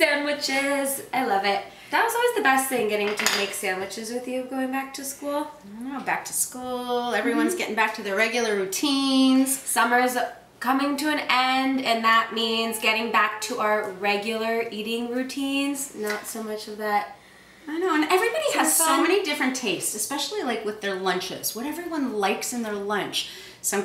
Sandwiches. I love it. That was always the best thing, getting to make sandwiches with you going back to school. Oh, back to school. Everyone's getting back to their regular routines. Summer's coming to an end, and that means getting back to our regular eating routines. Not so much of that. I know, and everybody has so many different tastes, especially like with their lunches. What everyone likes in their lunch. Some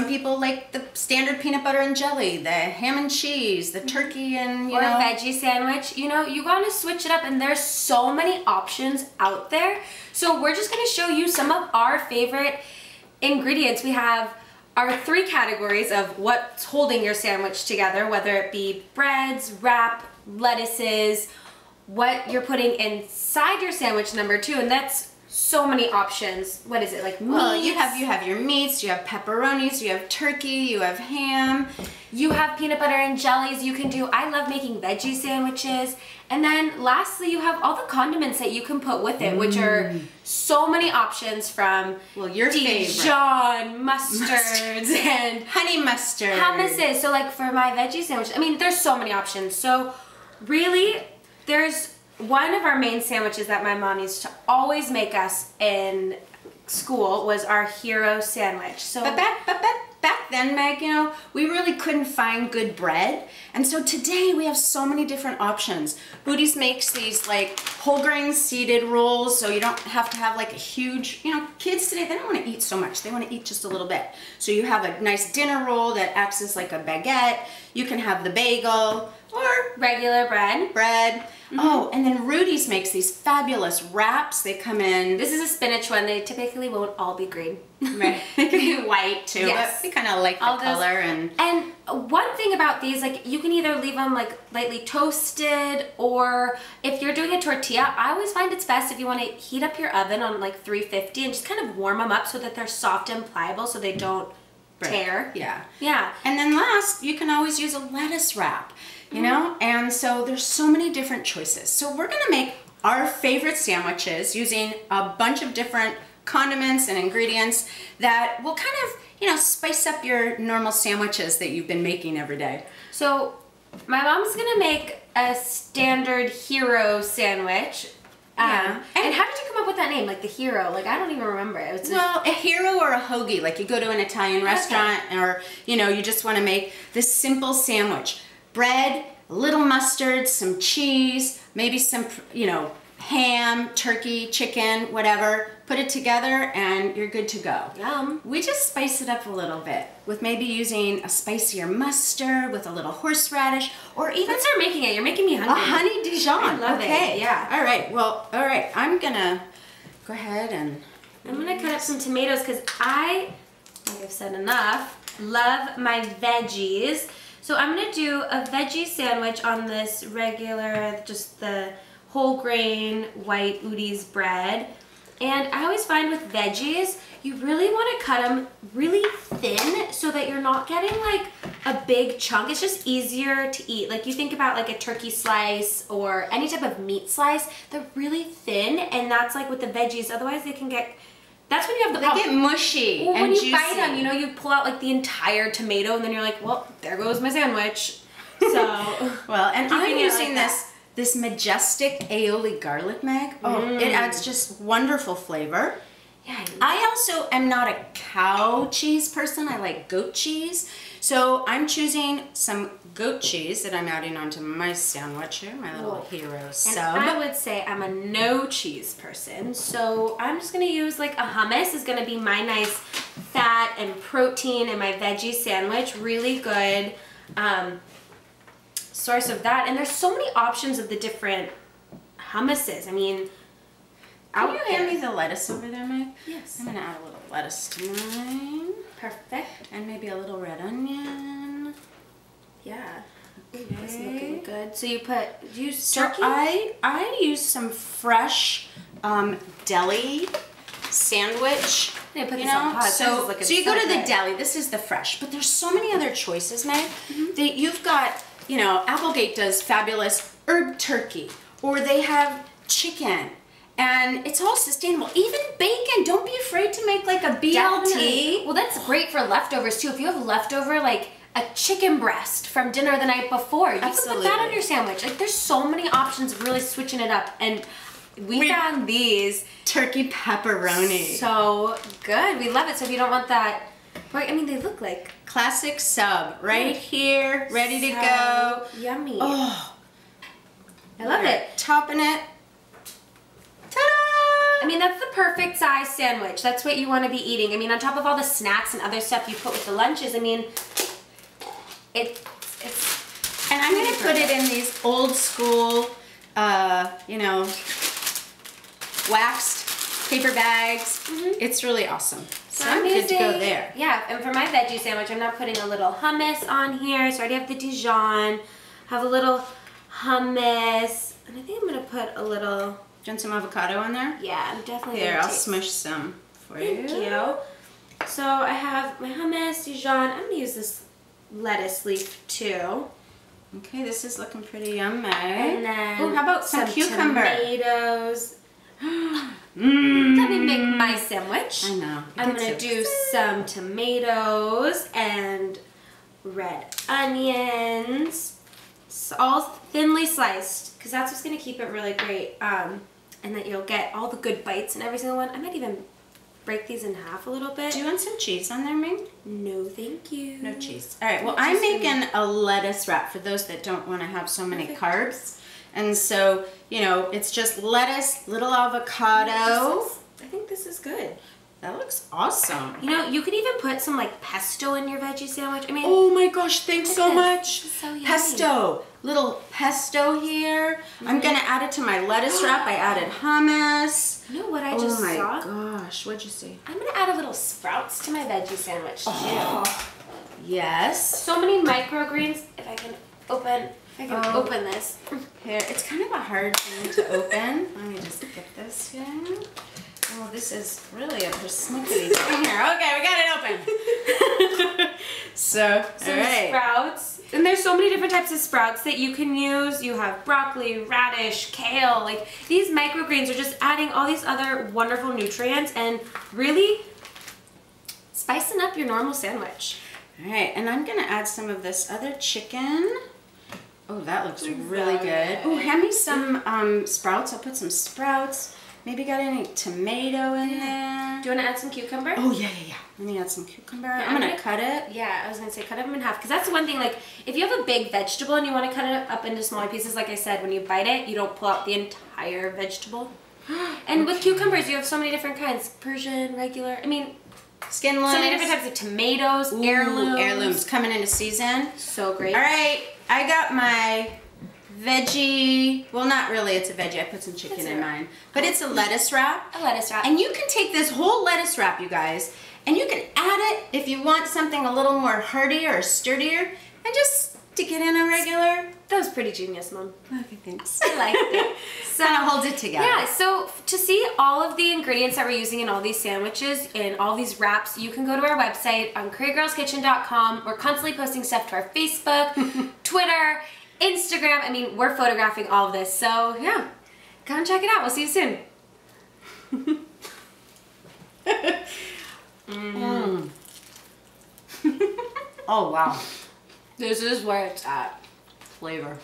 people like the standard peanut butter and jelly, the ham and cheese, the turkey and, or a veggie sandwich. You know, you want to switch it up, and there's so many options out there. So we're just going to show you some of our favorite ingredients. We have our 3 categories of what's holding your sandwich together, whether it be breads, wrap, lettuces, what you're putting inside your sandwich, number 2, and that's so many options. What is it, like meats? Well, you have your meats, you have pepperonis, you have turkey, you have ham. You have peanut butter and jellies you can do. I love making veggie sandwiches. And then lastly, you have all the condiments that you can put with it, which are so many options, from your Dijon mustards and honey mustard, hummuses. So like for my veggie sandwich, I mean, there's so many options. So really, there's one of our main sandwiches that my mom used to always make us in school was our hero sandwich. So but back then, Meg, you know, we really couldn't find good bread, and so today we have so many different options. Booties makes these like whole grain seeded rolls, so you don't have to have like a huge, you know, kids today, they don't want to eat so much, they want to eat just a little bit. So you have a nice dinner roll that acts as like a baguette. You can have the bagel or regular bread. Oh, and then Rudy's makes these fabulous wraps. They come in. This is a spinach one. They typically won't all be green. Right. They can be white too. Yes. But we kind of like the color. And one thing about these, like, you can either leave them like lightly toasted, or if you're doing a tortilla, I always find it's best if you want to heat up your oven on like 350 and just kind of warm them up so that they're soft and pliable, so they don't tear. Yeah. Yeah. And then last, you can always use a lettuce wrap. You know, and so there's so many different choices. So we're gonna make our favorite sandwiches using a bunch of different condiments and ingredients that will kind of, you know, spice up your normal sandwiches that you've been making every day. So my mom's gonna make a standard hero sandwich. Yeah. And how did you come up with that name, like the hero? Like, I don't even remember. It was a hero or a hoagie, like you go to an Italian restaurant, or, you know, you just wanna make this simple sandwich. Bread, a little mustard, some cheese, maybe some, you know, ham, turkey, chicken, whatever. Put it together and you're good to go. Yum. We just spice it up a little bit with maybe using a spicier mustard with a little horseradish, or even... Let's start making it. You're making me hungry. A honey Dijon. I love it. Yeah. All right. Well, all right. I'm going to go ahead and... I'm going to cut up some tomatoes because I think I've said enough, love my veggies. So I'm gonna do a veggie sandwich on this regular, just the whole grain white Udi's bread. And I always find with veggies, you really wanna cut them really thin so that you're not getting like a big chunk. It's just easier to eat. Like, you think about like a turkey slice or any type of meat slice, they're really thin, and that's like with the veggies. Otherwise they can get, that's when you have the problem. They get mushy and when you juicy. bite them, you know, you pull out like the entire tomato, and then you're like, well, there goes my sandwich. So, well, and I'm using like this majestic aioli garlic, Meg. Oh, it adds just wonderful flavor. Yeah. I also am not a cow cheese person. I like goat cheese. So I'm choosing some goat cheese that I'm adding onto my sandwich here, my little hero sub. And I would say I'm a no cheese person. So I'm just gonna use like a hummus is gonna be my nice fat and protein in my veggie sandwich. Really good source of that. And there's so many options of the different hummuses. I mean, can you hand me the lettuce over there, Meg? Yes. I'm gonna add a little lettuce to mine. Perfect. And maybe a little red onion. Yeah. Okay. It's looking good. So you use So turkey? I use some fresh deli sandwich. They put you this know, on pot. so you go to the deli. This is the fresh, but there's so many other choices, Meg. That you've got, you know, Applegate does fabulous herb turkey, or they have chicken. And it's all sustainable. Even bacon. Don't be afraid to make like a BLT. Definitely. Well, that's great for leftovers too. If you have leftover like a chicken breast from dinner the night before. You Absolutely. can put that on your sandwich. Like there's so many options of really switching it up. And we found these turkey pepperoni. So good. We love it. So if you don't want that, right, I mean, they look like classic sub right here, ready to go. Yummy. Oh, I love it. Topping it. Ta-da! I mean, that's the perfect size sandwich. That's what you want to be eating. I mean, on top of all the snacks and other stuff you put with the lunches, I mean, it's and I'm going to put it in these old school, you know, waxed paper bags. It's really awesome. So I'm good to go there. Yeah, and for my veggie sandwich, I'm now putting a little hummus on here. So I already have the Dijon, have a little hummus, and I think I'm going to put a little... Do you want some avocado on there? Yeah, I'm definitely Here, gonna I'll smush some for you. Thank you. So I have my hummus, Dijon. I'm going to use this lettuce leaf too. Okay, this is looking pretty yummy. And then how about some cucumber? Tomatoes. Let me make my sandwich. I know. I'm going to do some tomatoes and red onions. It's all thinly sliced because that's what's going to keep it really great. And that you'll get all the good bites in every single one. I might even break these in half a little bit. Do you want some cheese on there, Ming? No, thank you. No cheese. All right, well, I'm making a lettuce wrap for those that don't want to have so many carbs. And so, you know, it's just lettuce, little avocado. I think this is good. That looks awesome. You know, you could even put some like pesto in your veggie sandwich. I mean, oh my gosh, thanks so much. So yummy. Pesto, little pesto here. I'm gonna add it to my lettuce wrap. I added hummus. You know what I just saw? Oh my gosh, what'd you see? I'm gonna add a little sprouts to my veggie sandwich too. Yes. So many microgreens. If I can open this. Here, it's kind of a hard thing to open. Let me just get this here. Oh, this is really a persnickety thing here. Okay, we got it open. So, Some all right. sprouts. And there's so many different types of sprouts that you can use. You have broccoli, radish, kale. Like, these microgreens are just adding all these other wonderful nutrients and really spicing up your normal sandwich. All right, and I'm gonna add some of this other chicken. Oh, that looks really good. Oh, hand me some sprouts. I'll put some sprouts. Maybe got any tomato in there. Do you want to add some cucumber? Oh, yeah. Let me add some cucumber. I'm going to cut it. Yeah, I was going to say cut them in half. Because that's the one thing, like, if you have a big vegetable and you want to cut it up into smaller pieces, like I said, when you bite it, you don't pull out the entire vegetable. And with cucumbers, you have so many different kinds. Persian, regular, I mean, skinless. So many different types of tomatoes, heirlooms. Heirlooms coming into season. So great. All right, I got my veggie, well, not really, it's a veggie. I put some chicken in mine. But it's a lettuce wrap. A lettuce wrap. And you can take this whole lettuce wrap, you guys, and you can add it if you want something a little more heartier or sturdier, and just stick it in a regular. That was pretty genius, Mom. Okay, thanks. I liked it. So kind of holds it together. Yeah, so to see all of the ingredients that we're using in all these sandwiches and all these wraps, you can go to our website on KoreaGirlsKitchen.com. We're constantly posting stuff to our Facebook, Twitter, Instagram. I mean, we're photographing all of this. So yeah, come check it out. We'll see you soon. Oh, wow. This is where it's at. Flavor.